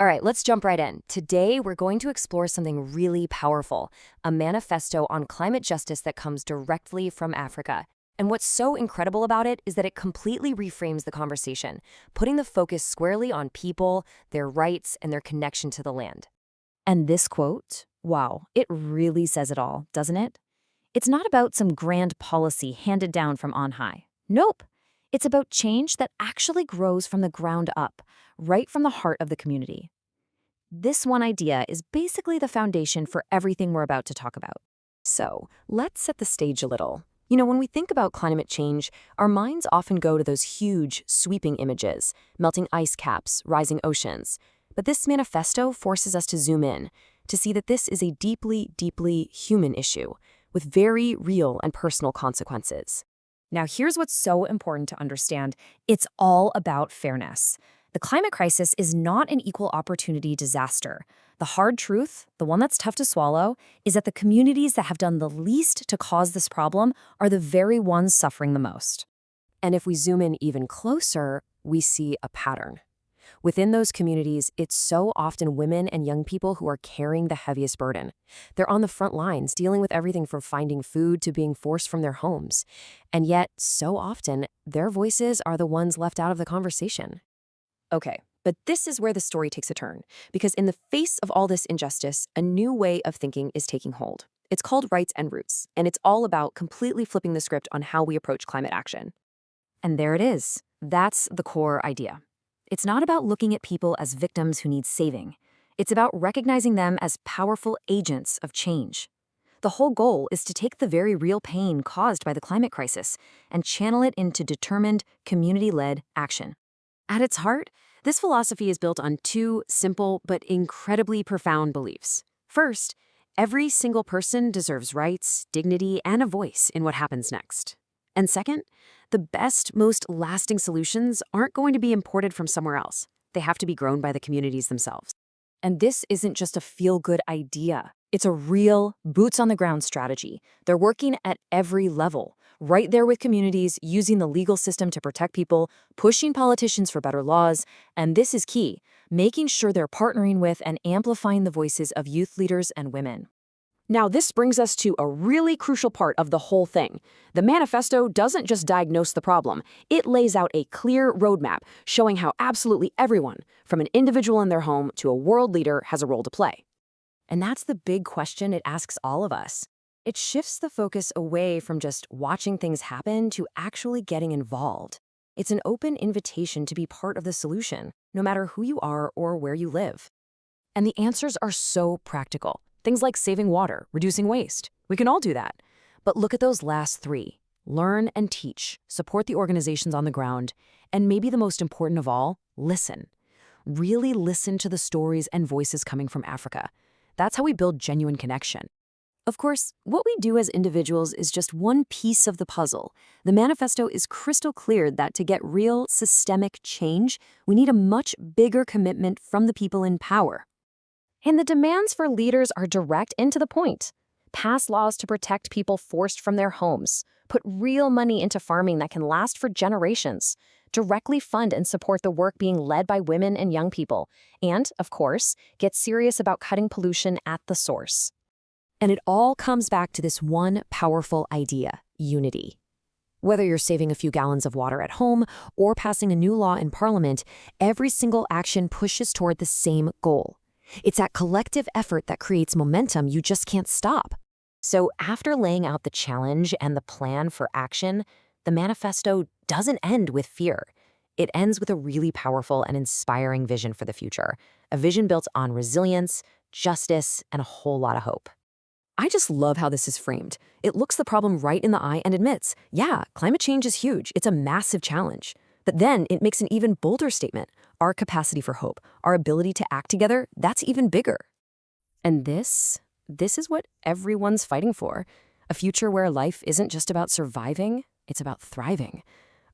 All right, let's jump right in. Today, we're going to explore something really powerful, a manifesto on climate justice that comes directly from Africa. And what's so incredible about it is that it completely reframes the conversation, putting the focus squarely on people, their rights, and their connection to the land. And this quote, wow, it really says it all, doesn't it? It's not about some grand policy handed down from on high. Nope. It's about change that actually grows from the ground up, right from the heart of the community. This one idea is basically the foundation for everything we're about to talk about. So, let's set the stage a little. When we think about climate change, our minds often go to those huge, sweeping images, melting ice caps, rising oceans. But this manifesto forces us to zoom in, to see that this is a deeply, deeply human issue, with very real and personal consequences. Now, here's what's so important to understand. It's all about fairness. The climate crisis is not an equal opportunity disaster. The hard truth, the one that's tough to swallow, is that the communities that have done the least to cause this problem are the very ones suffering the most. And if we zoom in even closer, we see a pattern. Within those communities, it's so often women and young people who are carrying the heaviest burden. They're on the front lines, dealing with everything from finding food to being forced from their homes. And yet, so often, their voices are the ones left out of the conversation. Okay, but this is where the story takes a turn, because in the face of all this injustice, a new way of thinking is taking hold. It's called Rights and Roots, and it's all about completely flipping the script on how we approach climate action. And there it is. That's the core idea. It's not about looking at people as victims who need saving. It's about recognizing them as powerful agents of change. The whole goal is to take the very real pain caused by the climate crisis and channel it into determined, community-led action. At its heart, this philosophy is built on two simple but incredibly profound beliefs. First, every single person deserves rights, dignity, and a voice in what happens next. And second, the best, most lasting solutions aren't going to be imported from somewhere else. They have to be grown by the communities themselves. And this isn't just a feel-good idea. It's a real, boots-on-the-ground strategy. They're working at every level, right there with communities, using the legal system to protect people, pushing politicians for better laws, and this is key, making sure they're partnering with and amplifying the voices of youth leaders and women. Now, this brings us to a really crucial part of the whole thing. The manifesto doesn't just diagnose the problem. It lays out a clear roadmap showing how absolutely everyone, from an individual in their home to a world leader, has a role to play. And that's the big question it asks all of us. It shifts the focus away from just watching things happen to actually getting involved. It's an open invitation to be part of the solution, no matter who you are or where you live. And the answers are so practical. Things like saving water, reducing waste. We can all do that. But look at those last three. Learn and teach, support the organizations on the ground, and maybe the most important of all, listen. Really listen to the stories and voices coming from Africa. That's how we build genuine connection. Of course, what we do as individuals is just one piece of the puzzle. The manifesto is crystal clear that to get real, systemic change, we need a much bigger commitment from the people in power. And the demands for leaders are direct and to the point. Pass laws to protect people forced from their homes. Put real money into farming that can last for generations. Directly fund and support the work being led by women and young people. And, of course, get serious about cutting pollution at the source. And it all comes back to this one powerful idea, unity. Whether you're saving a few gallons of water at home or passing a new law in Parliament, every single action pushes toward the same goal. It's that collective effort that creates momentum you just can't stop. So after laying out the challenge and the plan for action, the manifesto doesn't end with fear. It ends with a really powerful and inspiring vision for the future, a vision built on resilience, justice, and a whole lot of hope. I just love how this is framed. It looks the problem right in the eye and admits, yeah, climate change is huge. It's a massive challenge. But then it makes an even bolder statement. Our capacity for hope, our ability to act together, that's even bigger. And this is what everyone's fighting for. A future where life isn't just about surviving, it's about thriving.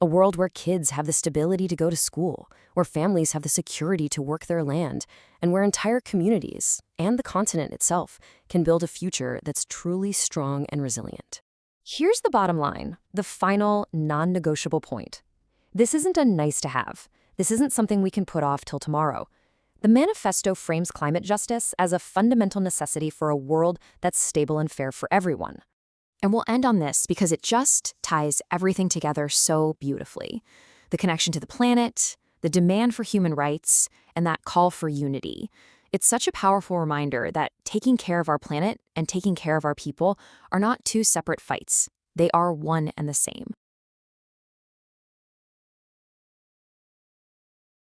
A world where kids have the stability to go to school, where families have the security to work their land, and where entire communities, and the continent itself, can build a future that's truly strong and resilient. Here's the bottom line, the final, non-negotiable point. This isn't a nice to have. This isn't something we can put off till tomorrow. The manifesto frames climate justice as a fundamental necessity for a world that's stable and fair for everyone. And we'll end on this because it just ties everything together so beautifully. The connection to the planet, the demand for human rights, and that call for unity. It's such a powerful reminder that taking care of our planet and taking care of our people are not two separate fights. They are one and the same.